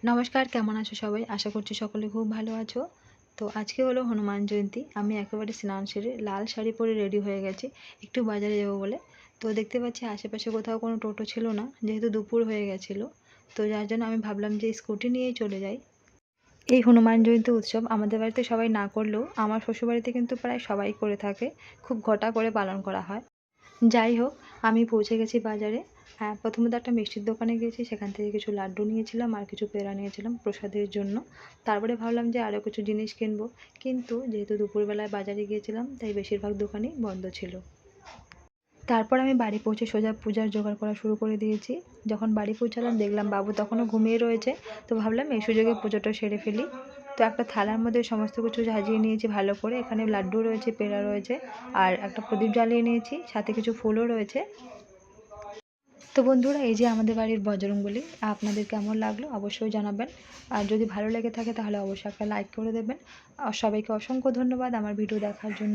নমস্কার, কেমন আছো সবাই? আশা করছি সকলে খুব ভালো আছো। তো আজকে হলো হনুমান জয়ন্তী। আমি একেবারে স্নান সেরে লাল শাড়ি পরে রেডি হয়ে গেছি একটু বাজারে যাবো বলে। তো দেখতে পাচ্ছি আশেপাশে কোথাও কোনো টোটো ছিল না, যেহেতু দুপুর হয়ে গেছিলো। তো যার জন্য আমি ভাবলাম যে স্কুটি নিয়েই চলে যাই। এই হনুমান জয়ন্তী উৎসব আমাদের বাড়িতে সবাই না করলেও আমার শ্বশুরবাড়িতে কিন্তু প্রায় সবাই করে থাকে। খুব ঘটা করে পালন করা হয়। যাই হোক, আমি পৌঁছে গেছি বাজারে। হ্যাঁ, প্রথমত একটা মিষ্টির দোকানে গিয়েছি, সেখান থেকে কিছু লাড্ডু নিয়েছিলাম আর কিছু পেড়া নিয়েছিলাম প্রসাদের জন্য। তারপরে ভাবলাম যে আরও কিছু জিনিস কিনবো, কিন্তু যেহেতু দুপুরবেলায় বাজারে গিয়েছিলাম তাই বেশিরভাগ দোকানই বন্ধ ছিল। তারপর আমি বাড়ি পৌঁছে সোজা পূজার জোগাড় করা শুরু করে দিয়েছি। যখন বাড়ি পৌঁছালাম দেখলাম বাবু তখনও ঘুমিয়ে রয়েছে। তো ভাবলাম এই সুযোগে পুজোটা সেরে ফেলি। তো একটা থালার মধ্যে সমস্ত কিছু সাজিয়ে নিয়েছি ভালো করে। এখানে লাড্ডু রয়েছে, পেড়া রয়েছে আর একটা প্রদীপ জ্বালিয়ে নিয়েছি, সাথে কিছু ফুলও রয়েছে। তো বন্ধুরা, এই যে আমাদের বাড়ির বজরংবলী, আপনাদের কেমন লাগলো অবশ্যই জানাবেন। আর যদি ভালো লেগে থাকে তাহলে অবশ্যই একটা লাইক করে দেবেন। আর সবাইকে অসংখ্য ধন্যবাদ আমার ভিডিও দেখার জন্য।